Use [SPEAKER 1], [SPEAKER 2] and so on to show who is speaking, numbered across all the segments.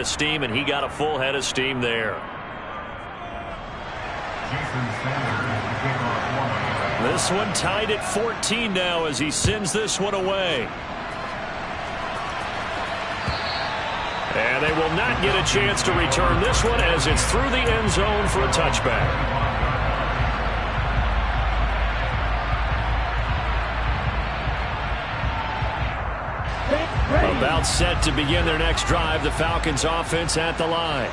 [SPEAKER 1] Steam, and he got a full head of steam there. This one tied at 14 now as he sends this one away. And they will not get a chance to return this one as it's through the end zone for a touchback. About set to begin their next drive, the Falcons offense at the line.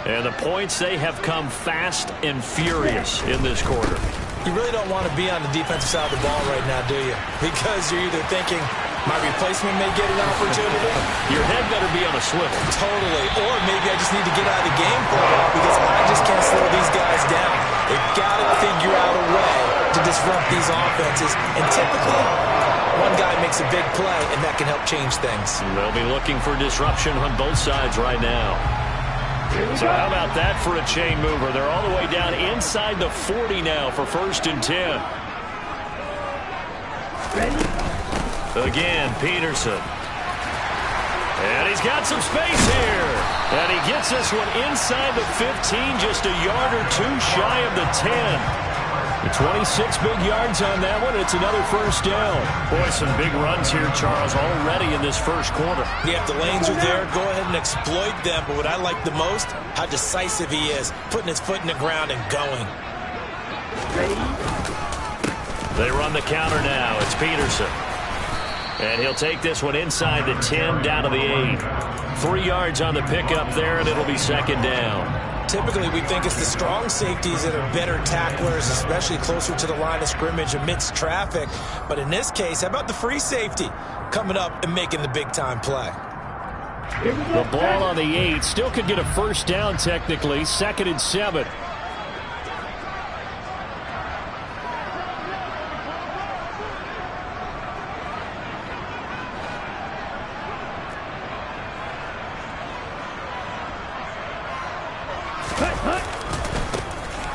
[SPEAKER 1] And the points, they have come fast and furious in this quarter.
[SPEAKER 2] You really don't want to be on the defensive side of the ball right now, do you? Because you're either thinking, my replacement may get an opportunity.
[SPEAKER 1] Your head better be on a swivel.
[SPEAKER 2] Totally. Or maybe I just need to get out of the game for a while because I just can't slow these guys down. They've got to figure out a way to disrupt these offenses. And typically, one guy makes a big play, and that can help change things.
[SPEAKER 1] They'll be looking for disruption on both sides right now. So how about that for a chain mover? They're all the way down inside the 40 now for 1st and 10. Again, Peterson. And he's got some space here. And he gets this one inside the 15, just a yard or two shy of the 10. 26 big yards on that one. It's another 1st down. Boy, some big runs here, Charles, already in this first quarter.
[SPEAKER 2] Yeah, if the lanes are there, go ahead and exploit them. But what I like the most, how decisive he is, putting his foot in the ground and going.
[SPEAKER 1] They run the counter now. It's Peterson. And he'll take this one inside the 10, down to the 8. 3 yards on the pickup there, and it'll be 2nd down.
[SPEAKER 2] Typically, we think it's the strong safeties that are better tacklers, especially closer to the line of scrimmage amidst traffic. But in this case, how about the free safety coming up and making the big-time play?
[SPEAKER 1] The ball on the 8 still could get a 1st down technically. 2nd and 7.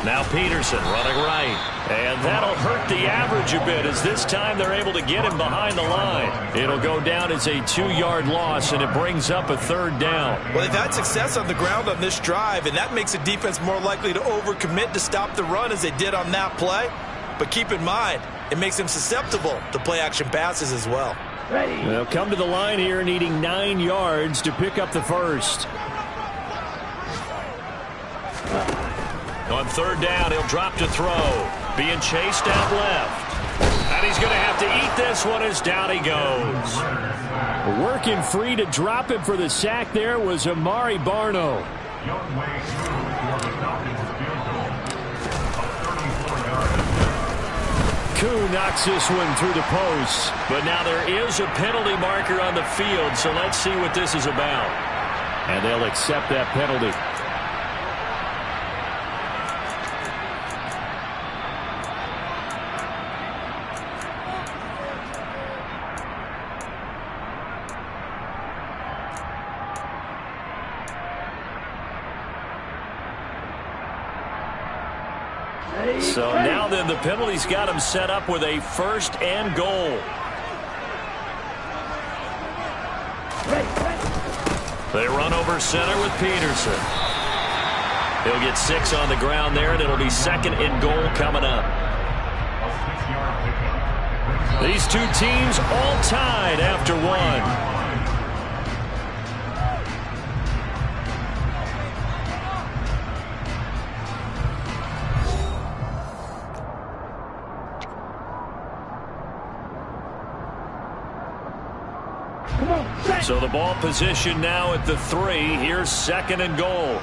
[SPEAKER 1] Now Peterson running right. And that'll hurt the average a bit as this time they're able to get him behind the line. It'll go down as a 2-yard loss, and it brings up a 3rd down.
[SPEAKER 2] Well, they've had success on the ground on this drive, and that makes a defense more likely to overcommit to stop the run as they did on that play. But keep in mind, it makes them susceptible to play-action passes as well.
[SPEAKER 1] They'll come to the line here needing 9 yards to pick up the 1st. On 3rd down, he'll drop to throw. Being chased out left. And he's going to have to eat this one as down he goes. Working free to drop him for the sack there was Amari Barno. Koo knocks this one through the post. But now there is a penalty marker on the field, so let's see what this is about. And they'll accept that penalty. So now then the penalty's got him set up with a 1st and goal. They run over center with Peterson. He'll get 6 on the ground there, and it'll be 2nd and goal coming up. These two teams all tied after 1. So the ball position now at the 3. Here's 2nd and goal.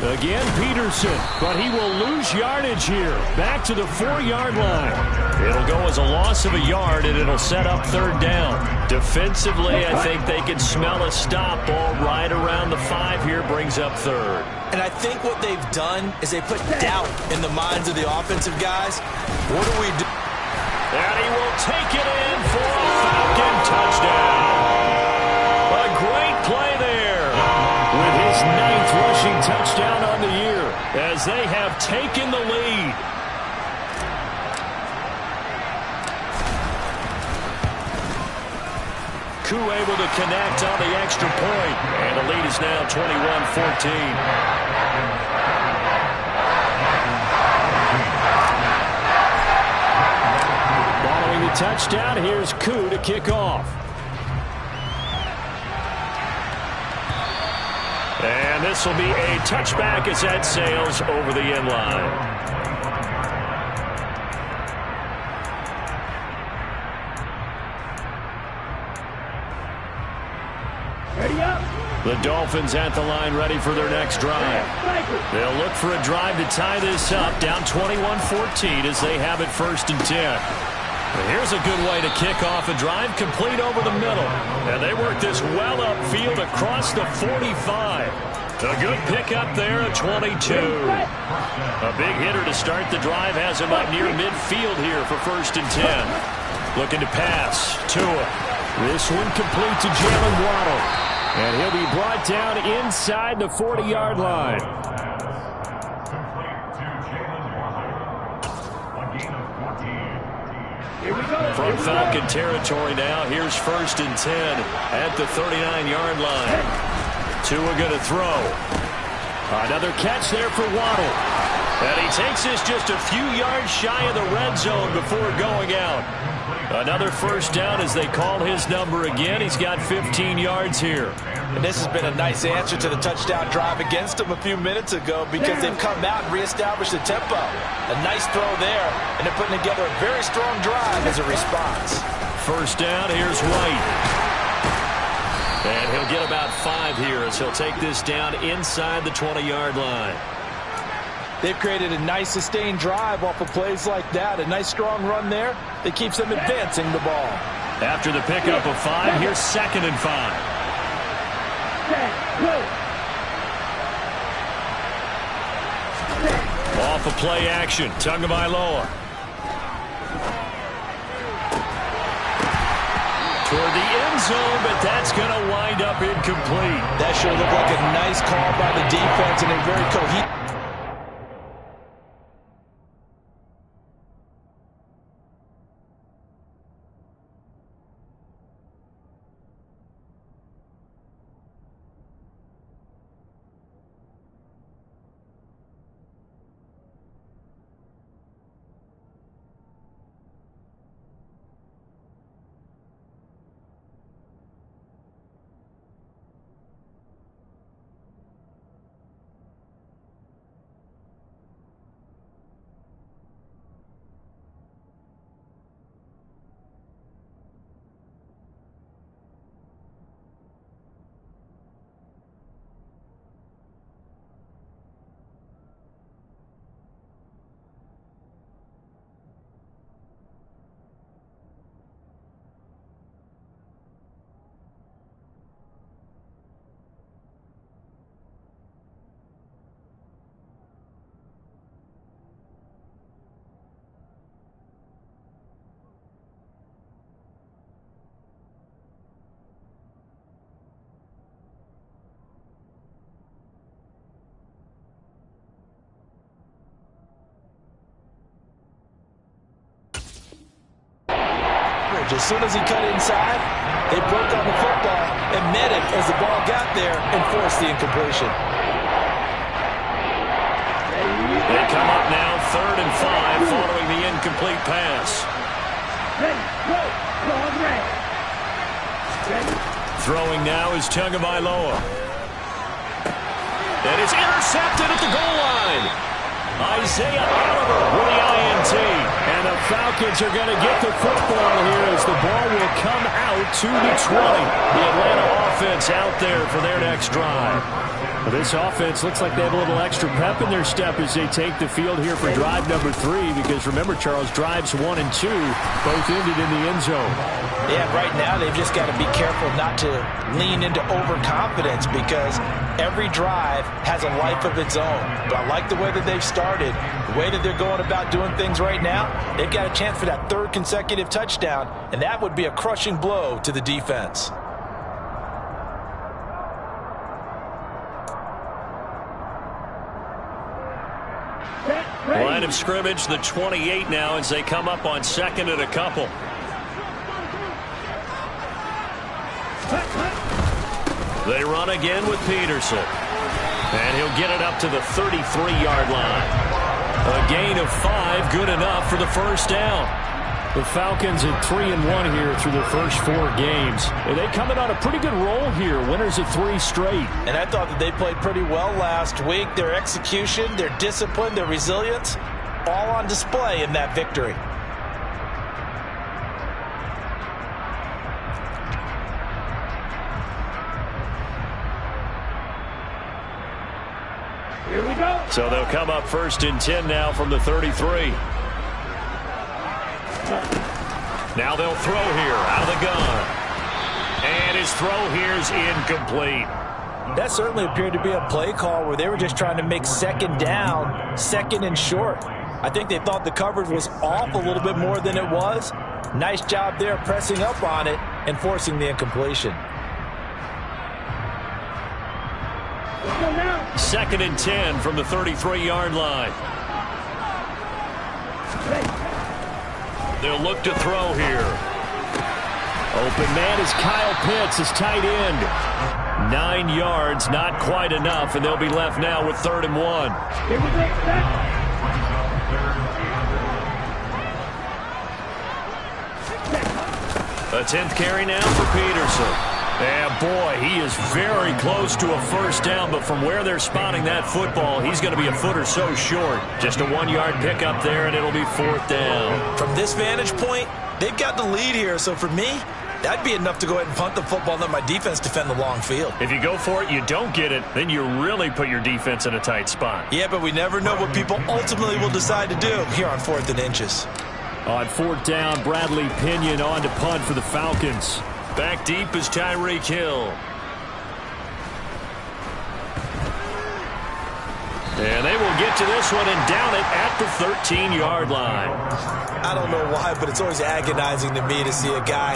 [SPEAKER 1] Again, Peterson, but he will lose yardage here. Back to the 4-yard line. It'll go as a loss of a yard, and it'll set up 3rd down. Defensively, I think they can smell a stop. Ball right around the 5 here brings up 3rd.
[SPEAKER 2] And I think what they've done is they put doubt in the minds of the offensive guys. What do we do?
[SPEAKER 1] And he will take it in for a Falcon touchdown. A great play there with his 9th rushing touchdown on the year as they have taken the lead. Koo able to connect on the extra point. And the lead is now 21-14. Following the touchdown, here's Koo to kick off. And this will be a touchback as that sails over the end line. The Dolphins at the line ready for their next drive. They'll look for a drive to tie this up, down 21-14 as they have it 1st and 10. But here's a good way to kick off a drive, complete over the middle. And they work this well upfield across the 45. A good pickup there at 22. A big hitter to start the drive has him up near midfield here for 1st and 10. Looking to pass. Tua. This one complete to Jalen Waddle. And he'll be brought down inside the 40-yard line. From Falcon territory now, here's 1st and 10 at the 39-yard line. Tua going to throw. Another catch there for Waddle. And he takes this just a few yards shy of the red zone before going out. Another 1st down as they call his number again. He's got 15 yards here.
[SPEAKER 2] And this has been a nice answer to the touchdown drive against them a few minutes ago because they've come out and reestablished the tempo. A nice throw there, and they're putting together a very strong drive as a response.
[SPEAKER 1] 1st down, here's White. And he'll get about 5 here as he'll take this down inside the 20-yard line.
[SPEAKER 2] They've created a nice sustained drive off of plays like that. A nice strong run there that keeps them advancing the ball.
[SPEAKER 1] After the pickup of 5, here's 2nd and 5. Off of play action, Tagovailoa. Toward the end zone, but that's going to wind up incomplete.
[SPEAKER 2] That sure looked like a nice call by the defense and a very cohesive. As soon as he cut inside, they broke on the football and met him as the ball got there and forced the incompletion.
[SPEAKER 1] They come up now 3rd and 5 following the incomplete pass. Throwing now is Tagovailoa. And it's intercepted at the goal line. Isaiah Oliver with the INT. And the Falcons are going to get the football here as the ball will come out to the 20. The Atlanta offense out there for their next drive. Well, this offense looks like they have a little extra pep in their step as they take the field here for drive number 3. Because remember, Charles, drives 1 and 2 both ended in the end zone.
[SPEAKER 2] Yeah, right now they've just got to be careful not to lean into overconfidence because every drive has a life of its own. But I like the way that they've started, the way that they're going about doing things right now. They've got a chance for that 3rd consecutive touchdown, and that would be a crushing blow to the defense.
[SPEAKER 1] Line of scrimmage, the 28 now as they come up on 2nd and a couple. They run again with Peterson. And he'll get it up to the 33-yard line. A gain of 5, good enough for the first down. The Falcons at 3-1 here through their first 4 games. And they coming on a pretty good roll here, winners of 3 straight.
[SPEAKER 2] And I thought that they played pretty well last week. Their execution, their discipline, their resilience, all on display in that victory.
[SPEAKER 1] Here we go. So they'll come up 1st and 10 now from the 33. Now they'll throw here out of the gun. And his throw here is incomplete.
[SPEAKER 2] That certainly appeared to be a play call where they were just trying to make 2nd down, 2nd and short. I think they thought the coverage was off a little bit more than it was. Nice job there pressing up on it and forcing the incompletion.
[SPEAKER 1] 2nd and 10 from the 33-yard line. They'll look to throw here. Open man is Kyle Pitts, his tight end. 9 yards, not quite enough, and they'll be left now with 3rd and 1. Here we go. A 10th carry now for Peterson. Yeah, boy, he is very close to a first down, but from where they're spotting that football, he's going to be a foot or so short. Just a 1-yard pickup there, and it'll be 4th down.
[SPEAKER 2] From this vantage point, they've got the lead here, so for me, that'd be enough to go ahead and punt the football and let my defense defend the long field.
[SPEAKER 1] If you go for it, you don't get it, then you really put your defense in a tight spot.
[SPEAKER 2] Yeah, but we never know what people ultimately will decide to do here on 4th and inches.
[SPEAKER 1] On 4th down, Bradley Pinion on to punt for the Falcons. Back deep is Tyreek Hill. And they will get to this one and down it at the 13-yard line.
[SPEAKER 2] I don't know why, but it's always agonizing to me to see a guy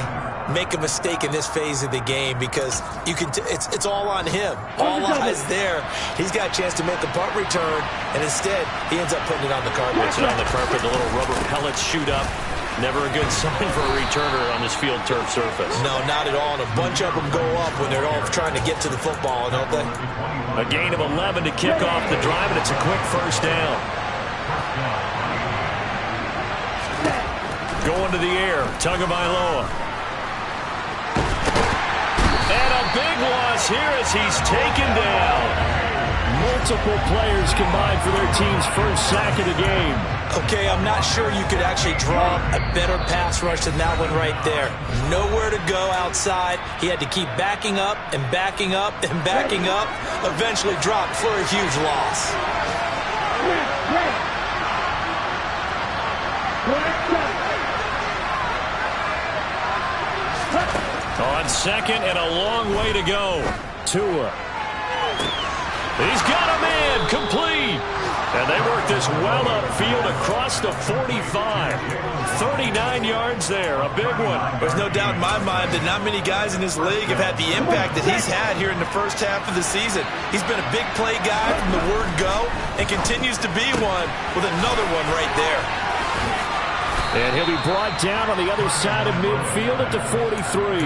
[SPEAKER 2] make a mistake in this phase of the game because you can. It's all on him. All eyes there. He's got a chance to make a punt return, and instead he ends up putting it on the carpet.
[SPEAKER 1] Puts it on the carpet. The little rubber pellets shoot up. Never a good sign for a returner on this field turf surface.
[SPEAKER 2] No, not at all. And a bunch of them go up when they're all trying to get to the football, don't they?
[SPEAKER 1] A gain of 11 to kick off the drive, and it's a quick first down. Going to the air, Tagovailoa. And a big loss here as he's taken down. Multiple players combined for their team's first sack of the game.
[SPEAKER 2] Okay, I'm not sure you could actually draw a better pass rush than that one right there. Nowhere to go outside. He had to keep backing up and backing up and backing up. Eventually dropped for a huge loss.
[SPEAKER 1] On 2nd and a long way to go. Tua. He's got a man complete. And they work this well upfield across the 45. 39 yards there, a big one.
[SPEAKER 2] There's no doubt in my mind that not many guys in this league have had the impact that he's had here in the first half of the season. He's been a big play guy from the word go and continues to be one with another one right there.
[SPEAKER 1] And he'll be brought down on the other side of midfield at the 43.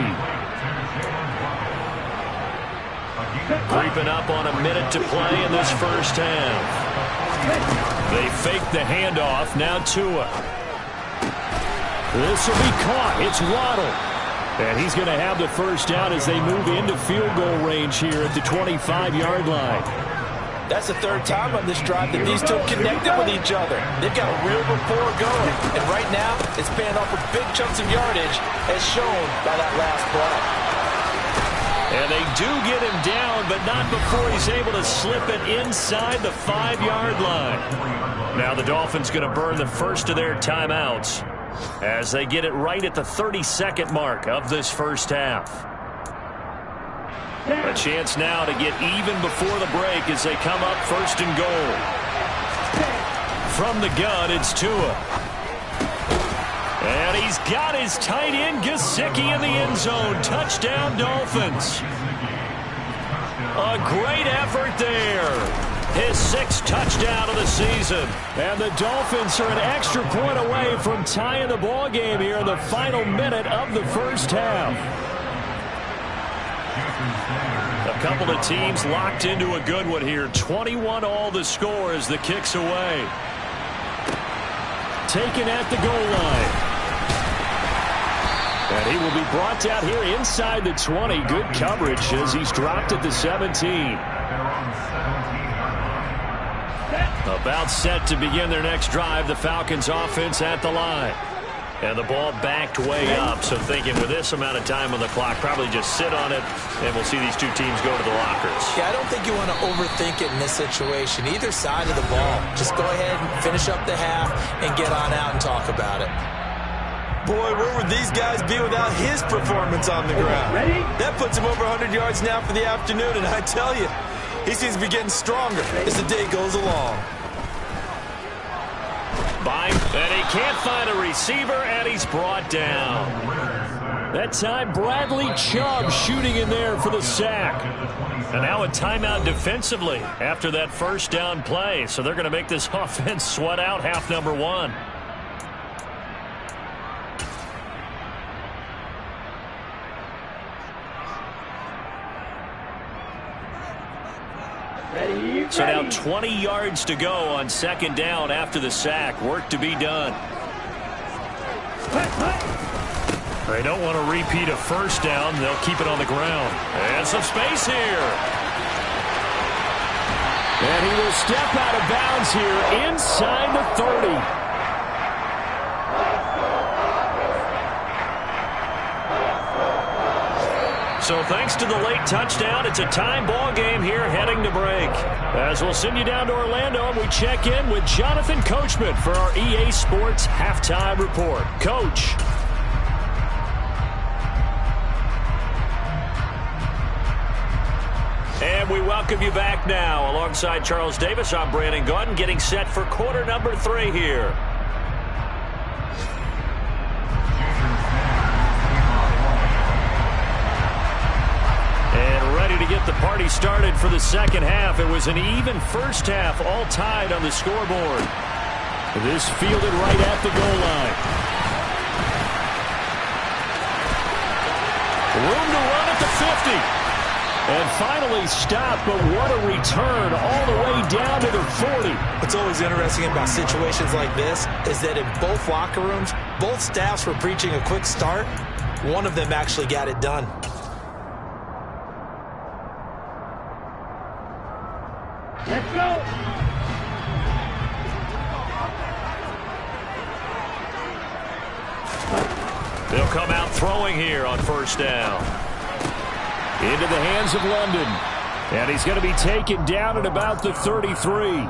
[SPEAKER 1] Creeping up on a minute to play in this first half. They fake the handoff. Now Tua. This will be caught. It's Waddle. And he's going to have the first down as they move into field goal range here at the 25-yard line.
[SPEAKER 2] That's the 3rd time on this drive that these two have connected with each other. They've got a real rapport going. And right now, it's paying off with big chunks of yardage as shown by that last play.
[SPEAKER 1] And they do get him down, but not before he's able to slip it inside the 5-yard line. Now the Dolphins going to burn the first of their timeouts as they get it right at the 32nd mark of this first half. A chance now to get even before the break as they come up 1st and goal. From the gun, it's Tua. And he's got his tight end, Gesicki, in the end zone. Touchdown, Dolphins. A great effort there. His 6th touchdown of the season. And the Dolphins are an extra point away from tying the ball game here in the final minute of the first half. A couple of teams locked into a good one here. 21 all the score as the kick's away. Taken at the goal line. And he will be brought down here inside the 20. Good coverage as he's dropped at the 17. About set to begin their next drive. The Falcons offense at the line. And the ball backed way up. So thinking with this amount of time on the clock, probably just sit on it, and we'll see these two teams go to the lockers.
[SPEAKER 2] Yeah, I don't think you want to overthink it in this situation. Either side of the ball. Just go ahead and finish up the half and get on out and talk about it.
[SPEAKER 3] Boy, where would these guys be without his performance on the ground?
[SPEAKER 4] Ready?
[SPEAKER 3] That puts him over 100 yards now for the afternoon, and I tell you, he seems to be getting stronger as the day goes along.
[SPEAKER 1] And he can't find a receiver, and he's brought down. That time, Bradley Chubb shooting in there for the sack. And now a timeout defensively after that first down play. So they're going to make this offense sweat out half number one. So now 20 yards to go on second down after the sack. Work to be done. They don't want to repeat a first down. They'll keep it on the ground. And some space here. And he will step out of bounds here inside the 30. So thanks to the late touchdown, it's a time ball game here heading to break. As we'll send you down to Orlando, and we check in with Jonathan Coachman for our EA Sports Halftime Report. Coach. And we welcome you back now. Alongside Charles Davis, I'm Brandon Gaudin, getting set for quarter number 3 here. To get the party started for the second half. It was an even first half, all tied on the scoreboard. This fielded right at the goal line. Room to run at the 50. And finally stopped, but what a return all the way down to the 40.
[SPEAKER 2] What's always interesting about situations like this is that in both locker rooms, both staffs were preaching a quick start. One of them actually got it done.
[SPEAKER 4] Let's go.
[SPEAKER 1] They'll come out throwing here on first down. Into the hands of London. And he's going to be taken down at about the 33.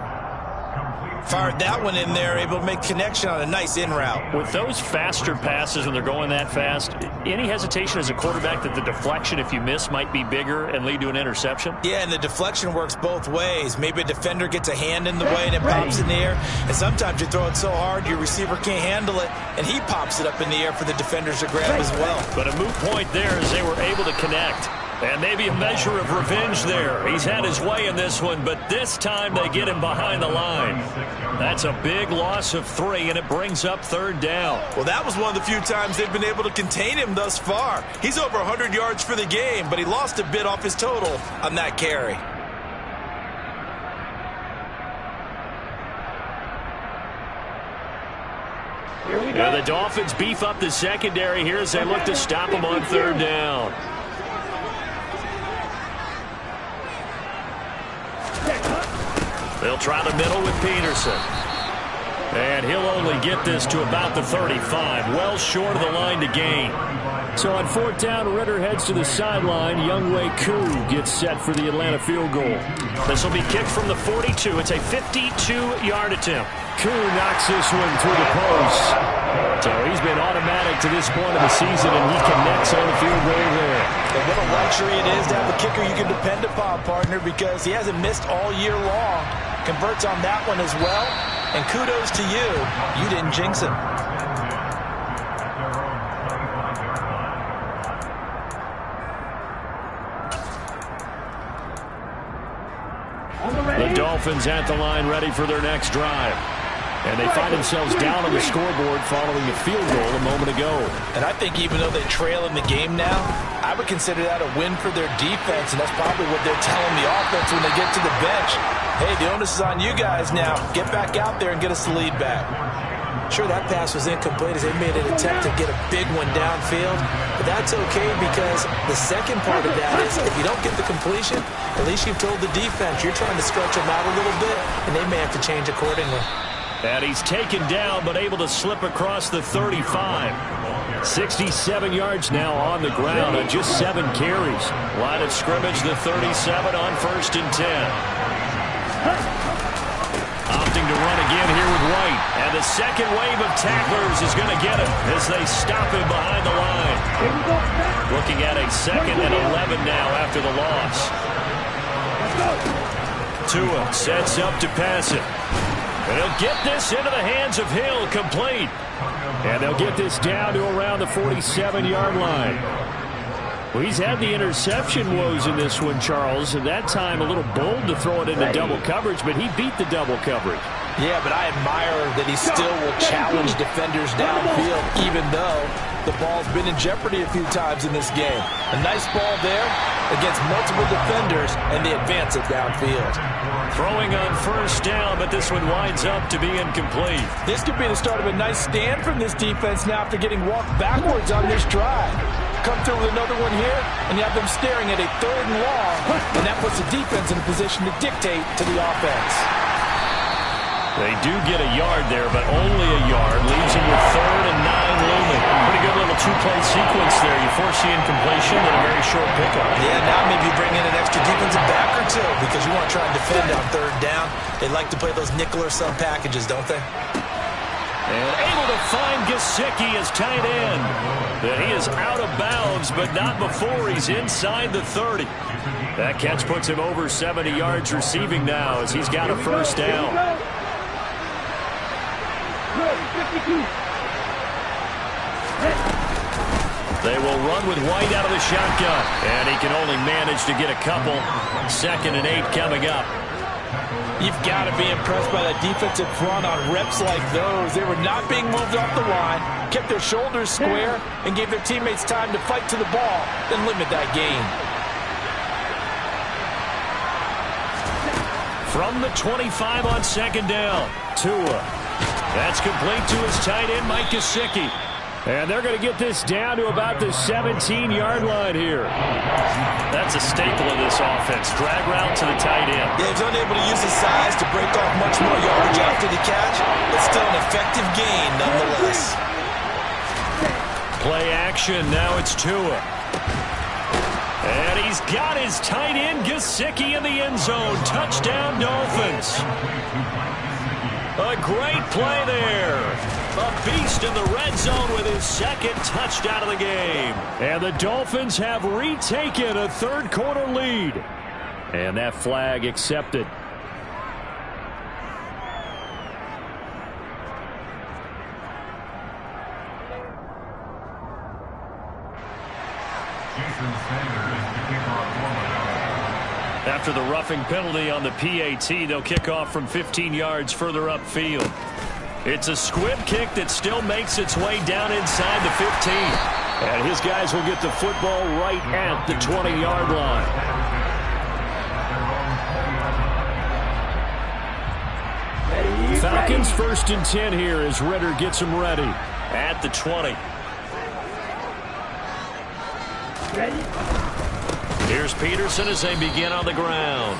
[SPEAKER 2] Fired that one in there, able to make connection on a nice in route.
[SPEAKER 1] With those faster passes when they're going that fast, any hesitation as a quarterback that the deflection, if you miss, might be bigger and lead to an interception?
[SPEAKER 2] Yeah, and the deflection works both ways. Maybe a defender gets a hand in the way and it pops in the air. And sometimes you throw it so hard your receiver can't handle it, and he pops it up in the air for the defenders to grab as well.
[SPEAKER 1] But a moot point there as they were able to connect. And maybe a measure of revenge there. He's had his way in this one, but this time they get him behind the line. That's a big loss of 3, and it brings up third down.
[SPEAKER 3] Well, that was one of the few times they've been able to contain him thus far. He's over 100 yards for the game, but he lost a bit off his total on that carry.
[SPEAKER 1] Yeah, the Dolphins beef up the secondary here as they look to stop him on third down. They'll try the middle with Peterson. And he'll only get this to about the 35, well short of the line to gain. So on fourth down, Ritter heads to the sideline. Younghoe Koo gets set for the Atlanta field goal. This will be kicked from the 42. It's a 52-yard attempt. Koo knocks this one through the post. So he's been automatic to this point of the season, and he connects on the field goal there.
[SPEAKER 2] And what a luxury it is to have a kicker you can depend upon, partner, because he hasn't missed all year long. Converts on that one as well. And kudos to you. You didn't jinx him.
[SPEAKER 1] The Dolphins at the line ready for their next drive. And they find themselves down on the scoreboard following a field goal a moment ago.
[SPEAKER 2] And I think even though they trail in the game now, I would consider that a win for their defense, and that's probably what they're telling the offense when they get to the bench. Hey, the onus is on you guys now. Get back out there and get us the lead back. Sure, that pass was incomplete as they made an attempt to get a big one downfield, but that's okay because the second part of that is if you don't get the completion, at least you've told the defense you're trying to stretch them out a little bit, and they may have to change accordingly.
[SPEAKER 1] And he's taken down but able to slip across the 35. 67 yards now on the ground on just 7 carries. Line of scrimmage, the 37 on 1st and 10. Opting to run again here with White. And the second wave of tacklers is going to get him as they stop him behind the line. Looking at a 2nd and 11 now after the loss. Tua sets up to pass it. And he'll get this into the hands of Hill, complete. And they'll get this down to around the 47-yard line. Well, he's had the interception woes in this one, Charles, and that time a little bold to throw it into double coverage, but he beat the double coverage.
[SPEAKER 2] Yeah, but I admire that he still will challenge defenders downfield, even though the ball's been in jeopardy a few times in this game. A nice ball there against multiple defenders, and they advance it downfield.
[SPEAKER 1] Throwing on 1st down, but this one winds up to be incomplete.
[SPEAKER 2] This could be the start of a nice stand from this defense now after getting walked backwards on this drive. Come through with another one here, and you have them staring at a 3rd and long, and that puts the defense in a position to dictate to the offense.
[SPEAKER 1] They do get a yard there, but only a yard. Leaves them with 3rd and 9 looming. Pretty good little 2-play sequence there. You force the incompletion and a very short pickup.
[SPEAKER 2] Yeah, now maybe you bring in an extra defensive back or two because you want to try and defend on 3rd down. They like to play those nickel or sub packages, don't they?
[SPEAKER 1] And able to find Gesicki as tight end. That he is out of bounds, but not before he's inside the 30. That catch puts him over 70 yards receiving now as he's got a 1st down. They will run with White out of the shotgun, and he can only manage to get a couple. 2nd and 8 coming up.
[SPEAKER 2] You've got to be impressed by that defensive front on reps like those. They were not being moved off the line, kept their shoulders square, and gave their teammates time to fight to the ball, then limit that gain.
[SPEAKER 1] From the 25 on 2nd down, Tua. That's complete to his tight end, Mike Gesicki. And they're going to get this down to about the 17-yard line here. That's a staple of this offense. Drag route to the tight end.
[SPEAKER 2] Yeah, he's unable to use his size to break off much more yardage after the catch, but still an effective gain nonetheless.
[SPEAKER 1] Play action. Now it's Tua. And he's got his tight end, Gesicki, in the end zone. Touchdown, Dolphins. A great play there. A beast in the red zone with his 2nd touchdown of the game. And the Dolphins have retaken a 3rd quarter lead. And that flag accepted. After the roughing penalty on the PAT, they'll kick off from 15 yards further upfield. It's a squib kick that still makes its way down inside the 15. And his guys will get the football right at the 20-yard line. Falcons 1st and 10 here as Ritter gets them ready at the 20. Here's Peterson as they begin on the ground.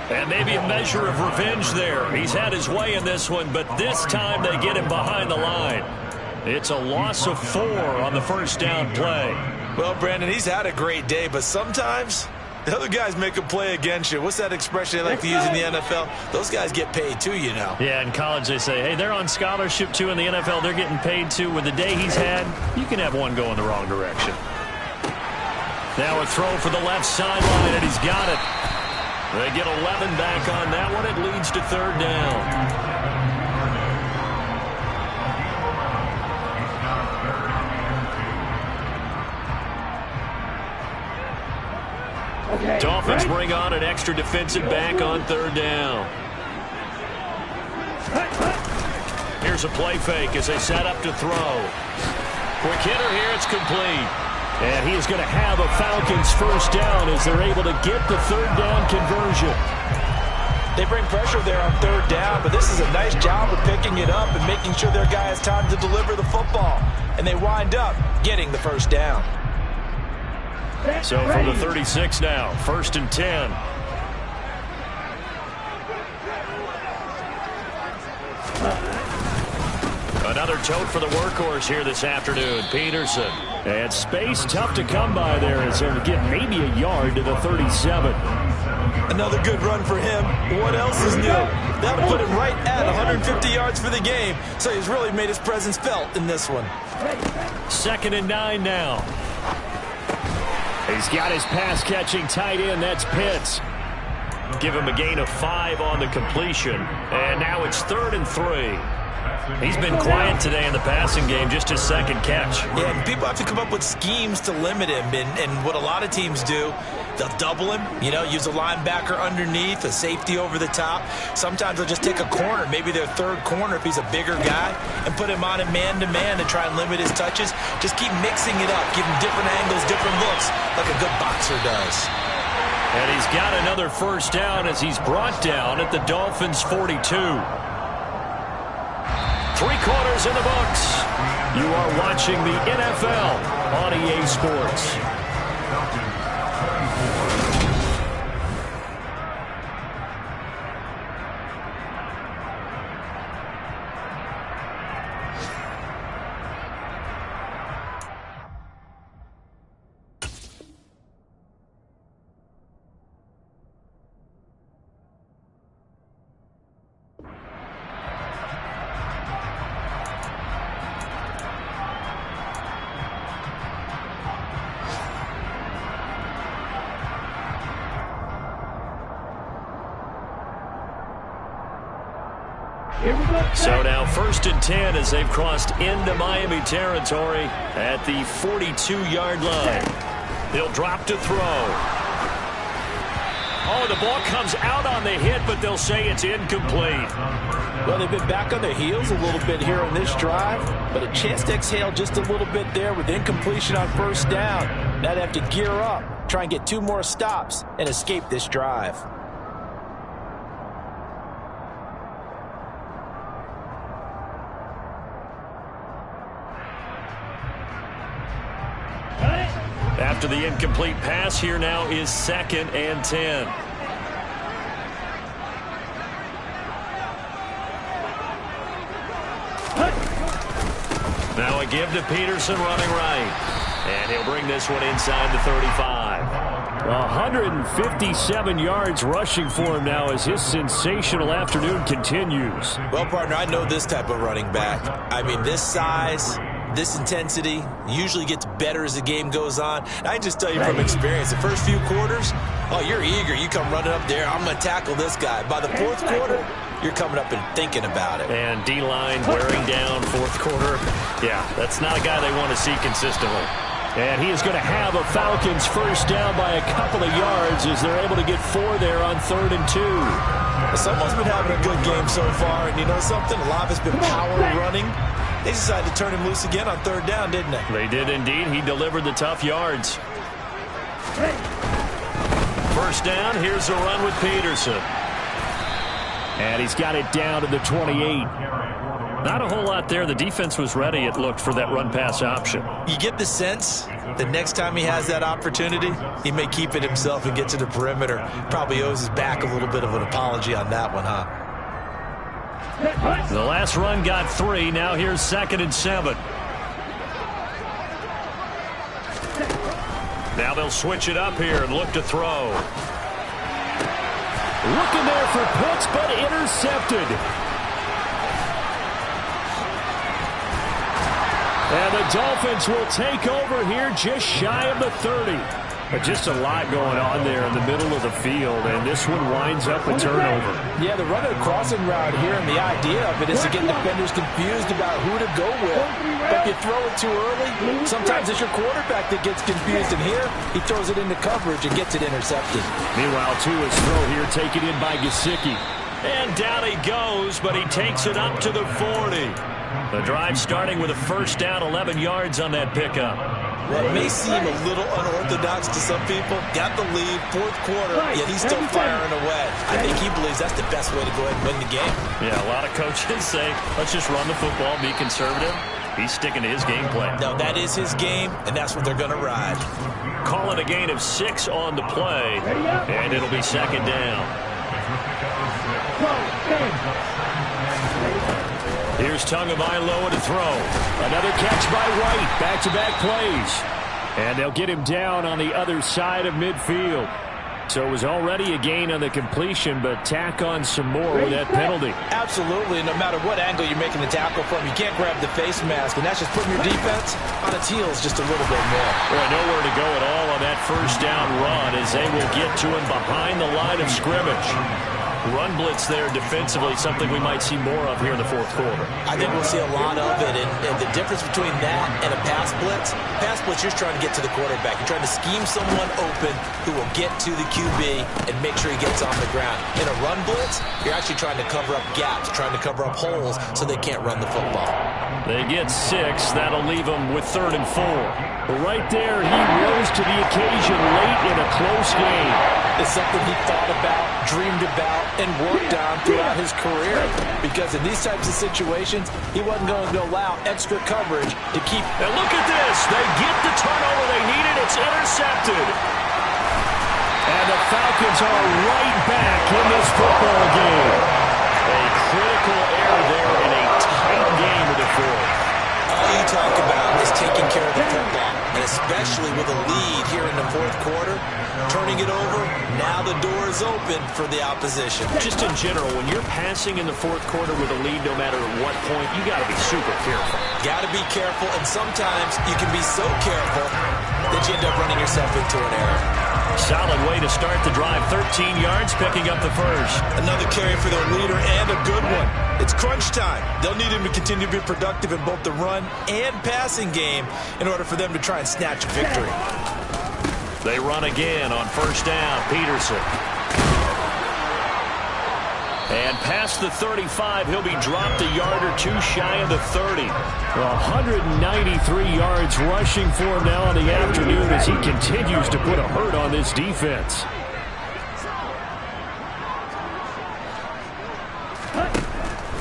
[SPEAKER 1] And maybe a measure of revenge there. He's had his way in this one, but this time they get him behind the line. It's a loss of 4 on the 1st down play.
[SPEAKER 3] Well, Brandon, he's had a great day, but sometimes the other guys make a play against you. What's that expression they like to use in the NFL? Those guys get paid too, you know.
[SPEAKER 1] Yeah, in college they say, hey, they're on scholarship too. In the NFL, they're getting paid too. With the day he's had, you can have one go in the wrong direction. Now a throw for the left sideline, and he's got it. They get 11 back on that one. It leads to 3rd down. Okay, Dolphins bring on an extra defensive back on 3rd down. Here's a play fake as they set up to throw. Quick hitter here. It's complete. And he is going to have a Falcons first down as they're able to get the third down conversion.
[SPEAKER 2] They bring pressure there on third down, but this is a nice job of picking it up and making sure their guy has time to deliver the football. And they wind up getting the first down.
[SPEAKER 1] So from the 36 now, 1st and 10. Another tote for the workhorse here this afternoon, Peterson. And space tough to come by there as they'll get maybe a yard to the 37.
[SPEAKER 2] Another good run for him. What else is new? That'll put him right at 150 yards for the game. So he's really made his presence felt in this one.
[SPEAKER 1] 2nd and 9 now. He's got his pass-catching tight end. That's Pitts. Give him a gain of 5 on the completion. And now it's 3rd and 3. He's been quiet today in the passing game, just his 2nd catch.
[SPEAKER 2] Yeah, and people have to come up with schemes to limit him. And what a lot of teams do, they'll double him, use a linebacker underneath, a safety over the top. Sometimes they'll just take a corner, maybe their 3rd corner if he's a bigger guy, and put him on a man-to-man to try and limit his touches. Just keep mixing it up, give him different angles, different looks, like a good boxer does.
[SPEAKER 1] And he's got another first down as he's brought down at the Dolphins' 42. 3 quarters in the books. You are watching the NFL on EA Sports. So now 1st and 10 as they've crossed into Miami territory at the 42-yard line. He'll drop to throw. Oh, the ball comes out on the hit, but they'll say it's incomplete.
[SPEAKER 2] Well, they've been back on their heels a little bit here on this drive, but a chance to exhale just a little bit there with incompletion on first down. Now they have to gear up, try and get 2 more stops, and escape this drive.
[SPEAKER 1] After the incomplete pass, here now is 2nd and 10. Now a give to Peterson running right. And he'll bring this one inside the 35. 157 yards rushing for him now as his sensational afternoon continues.
[SPEAKER 2] Well, partner, I know this type of running back. I mean, this size, this intensity usually gets better as the game goes on. And I can just tell you from experience, the first few quarters, oh, you're eager. You come running up there, I'm going to tackle this guy. By the 4th quarter, you're coming up and thinking about it.
[SPEAKER 1] And D-line wearing down 4th quarter. Yeah, that's not a guy they want to see consistently. And he is going to have a Falcons first down by a couple of yards as they're able to get 4 there on 3rd and 2.
[SPEAKER 2] Someone's been having a good game so far, and you know something? A lot of it's been power running. They decided to turn him loose again on 3rd down, didn't they?
[SPEAKER 1] They did indeed. He delivered the tough yards. First down, here's a run with Peterson. And he's got it down to the 28. Not a whole lot there. The defense was ready, it looked, for that run-pass option.
[SPEAKER 2] You get the sense that next time he has that opportunity, he may keep it himself and get to the perimeter. Probably owes his back a little bit of an apology on that one, huh?
[SPEAKER 1] The last run got 3. Now here's 2nd and 7. Now they'll switch it up here and look to throw. Looking there for Pitts, but intercepted. And the Dolphins will take over here just shy of the 30. But just a lot going on there in the middle of the field, and this one winds up a turnover.
[SPEAKER 2] Yeah, the run of the crossing route here, and the idea of it is to get defenders confused about who to go with. But if you throw it too early, sometimes it's your quarterback that gets confused, and here he throws it into coverage and gets it intercepted.
[SPEAKER 1] Meanwhile, Tua's throw here taken in by Gesicki. And down he goes, but he takes it up to the 40. The drive starting with a first down, 11 yards on that pickup.
[SPEAKER 2] Well, it may seem a little unorthodox to some people. Got the lead, fourth quarter, yet he's still firing away. I think he believes that's the best way to go ahead and win the game.
[SPEAKER 1] Yeah, a lot of coaches say, let's just run the football, be conservative. He's sticking to his game plan.
[SPEAKER 2] No, that is his game, and that's what they're going to ride.
[SPEAKER 1] Call it a gain of 6 on the play, and it'll be second down. Here's Tagovailoa to throw. Another catch by Wright. Back-to-back plays. And they'll get him down on the other side of midfield. So it was already a gain on the completion, but tack on some more with that penalty.
[SPEAKER 2] Absolutely. No matter what angle you're making the tackle from, you can't grab the face mask, and that's just putting your defense on its heels just a little bit more.
[SPEAKER 1] Boy, nowhere to go at all on that first down run as they will get to him behind the line of scrimmage. Run blitz there defensively, something we might see more of here in the fourth quarter.
[SPEAKER 2] I think we'll see a lot of it, and the difference between that and a pass blitz, you're trying to get to the quarterback. You're trying to scheme someone open who will get to the QB and make sure he gets on the ground. In a run blitz, you're actually trying to cover up gaps, trying to cover up holes so they can't run the football.
[SPEAKER 1] They get 6. That'll leave them with 3rd and 4. But right there, he rose to the occasion late in a close game.
[SPEAKER 2] It's something he thought about, dreamed about, and worked on throughout his career. Because in these types of situations, he wasn't going to allow extra coverage to keep.
[SPEAKER 1] And look at this. They get the turnover they needed. It's intercepted. And the Falcons are right back in this football game. A critical error there in a tight game of the fourth.
[SPEAKER 2] All you talk about is taking care of the football, and especially with a lead here in the fourth quarter, turning it over, now the door is open for the opposition.
[SPEAKER 1] Just in general, when you're passing in the fourth quarter with a lead, no matter at what point, you got to be super careful.
[SPEAKER 2] Got to be careful, and sometimes you can be so careful that you end up running yourself into an error.
[SPEAKER 1] Solid way to start the drive. 13 yards, picking up the first.
[SPEAKER 3] Another carry for their leader and a good one. It's crunch time. They'll need him to continue to be productive in both the run and passing game in order for them to try and snatch a victory.
[SPEAKER 1] They run again on first down. Peterson. And past the 35, he'll be dropped a yard or two shy of the 30. 193 yards rushing for him now in the afternoon as he continues to put a hurt on this defense.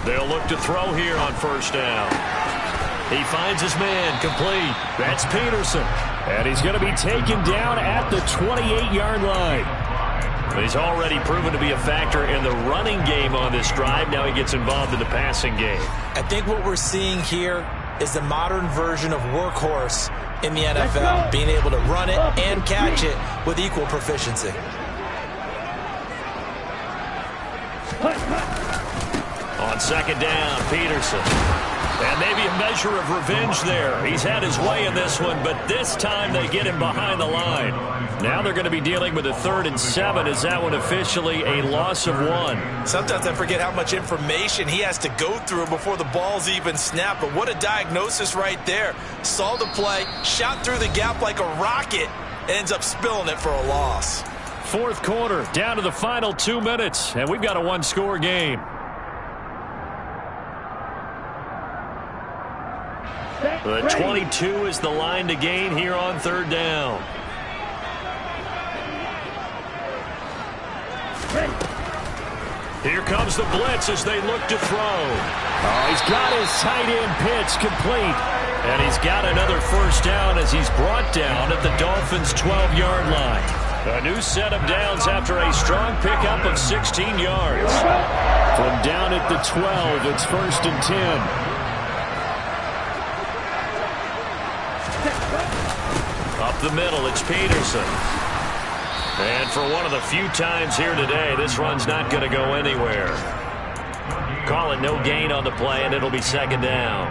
[SPEAKER 1] They'll look to throw here on first down. He finds his man, complete. That's Peterson. And he's going to be taken down at the 28-yard line. He's already proven to be a factor in the running game on this drive. Now he gets involved in the passing game.
[SPEAKER 2] I think what we're seeing here is the modern version of workhorse in the NFL, being able to run it and catch it with equal proficiency.
[SPEAKER 1] On second down, Peterson. And maybe a measure of revenge there. He's had his way in this one, but this time they get him behind the line. Now they're going to be dealing with a 3rd and 7. Is that one officially a loss of 1?
[SPEAKER 3] Sometimes I forget how much information he has to go through before the ball's even snapped. But what a diagnosis right there. Saw the play, shot through the gap like a rocket, ends up spilling it for a loss.
[SPEAKER 1] Fourth quarter, down to the final 2 minutes, and we've got a one-score game. The 22 is the line to gain here on third down. Here comes the blitz as they look to throw. Oh, he's got his tight end pitch complete. And he's got another first down as he's brought down at the Dolphins' 12-yard line. A new set of downs after a strong pickup of 16 yards. From down at the 12, it's 1st and 10. Up the middle, it's Peterson. And for one of the few times here today, this run's not going to go anywhere. Call it no gain on the play, and it'll be second down.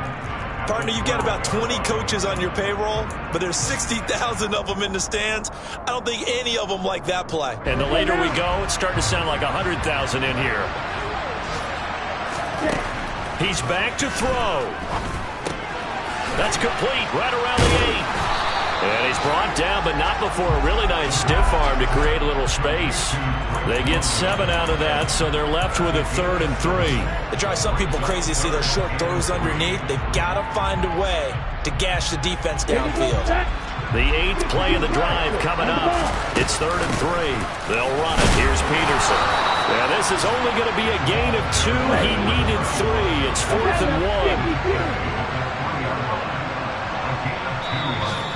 [SPEAKER 3] Partner, you've got about 20 coaches on your payroll, but there's 60,000 of them in the stands. I don't think any of them like that play.
[SPEAKER 1] And the later we go, it's starting to sound like 100,000 in here. He's back to throw. That's complete right around the 8. And he's brought down, but not before a really nice stiff arm to create a little space. They get 7 out of that, so they're left with a 3rd and 3.
[SPEAKER 2] It drives some people crazy to see those short throws underneath. They've got to find a way to gash the defense downfield.
[SPEAKER 1] The 8th play of the drive coming up. It's 3rd and 3. They'll run it. Here's Peterson. Yeah, this is only going to be a gain of 2. He needed 3. It's 4th and 1.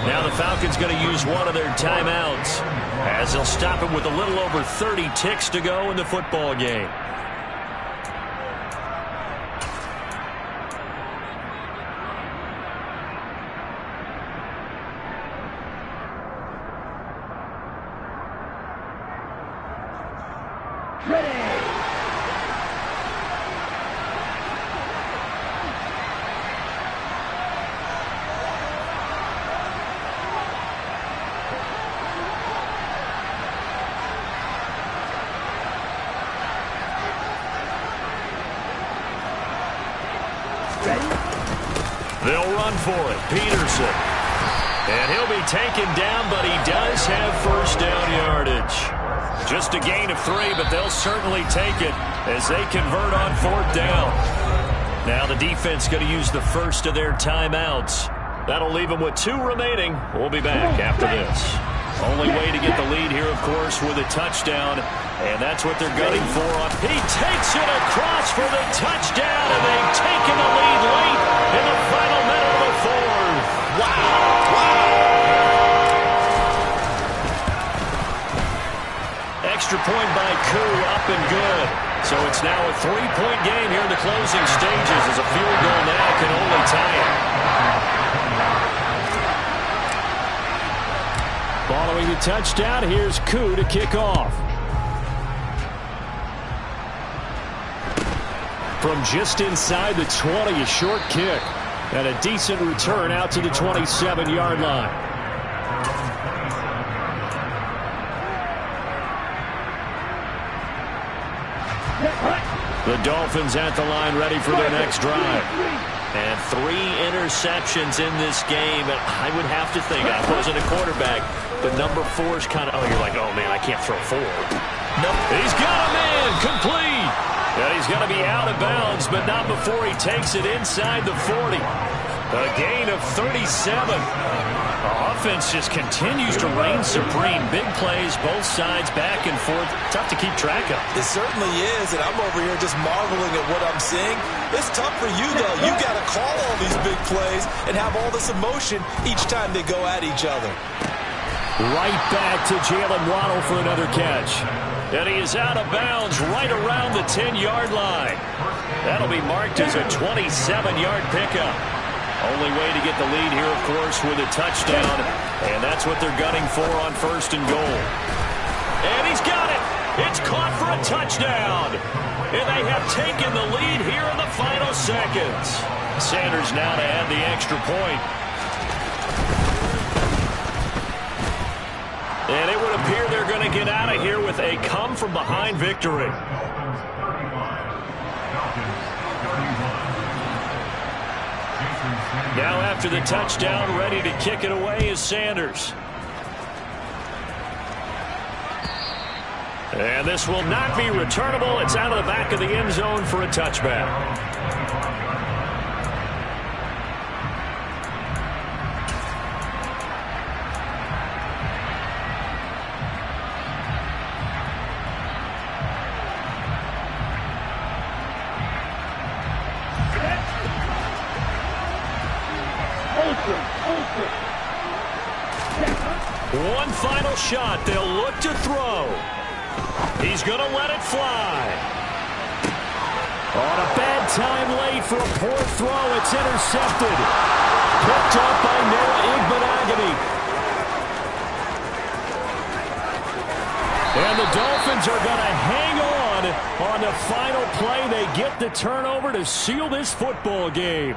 [SPEAKER 1] Now the Falcons going to use one of their timeouts as they'll stop him with a little over 30 ticks to go in the football game. They'll run for it. Peterson. And he'll be taken down, but he does have first down yardage. Just a gain of 3, but they'll certainly take it as they convert on 4th down. Now the defense going to use the first of their timeouts. That'll leave them with 2 remaining. We'll be back after this. Only way to get the lead here, of course, with a touchdown. And that's what they're gunning for. He takes it across for the touchdown, and they've taken the lead late in the final minute of the 4th. Wow! Extra point by Koo, up and good. So it's now a 3-point game here in the closing stages as a field goal now can only tie it. Following the touchdown, here's Koo to kick off. From just inside the 20, a short kick. And a decent return out to the 27-yard line. The Dolphins at the line ready for their next drive. And 3 interceptions in this game. And I would have to think, I wasn't a quarterback, but number 4 is kind of, oh, you're like, oh, man, I can't throw 4. Nope. He's got a man, complete. And he's going to be out of bounds, but not before he takes it inside the 40. A gain of 37. The offense just continues to reign supreme. Big plays, both sides, back and forth. Tough to keep track of.
[SPEAKER 2] It certainly is, and I'm over here just marveling at what I'm seeing. It's tough for you, though. You got to call all these big plays and have all this emotion each time they go at each other.
[SPEAKER 1] Right back to Jalen Waddle for another catch. And he is out of bounds right around the 10-yard line. That'll be marked as a 27-yard pickup. Only way to get the lead here, of course, with a touchdown. And that's what they're gunning for on 1st and goal. And he's got it. It's caught for a touchdown. And they have taken the lead here in the final seconds. Sanders now to add the extra point. And it would appear they're going to get out of here with a come-from-behind victory. Now after the touchdown, ready to kick it away is Sanders. And this will not be returnable. It's out of the back of the end zone for a touchback. One final shot. They'll look to throw. He's going to let it fly. On a bad time late for a poor throw. It's intercepted. Picked up by Noah Igbenogany. And the Dolphins are going to hang on the final play. They get the turnover to seal this football game.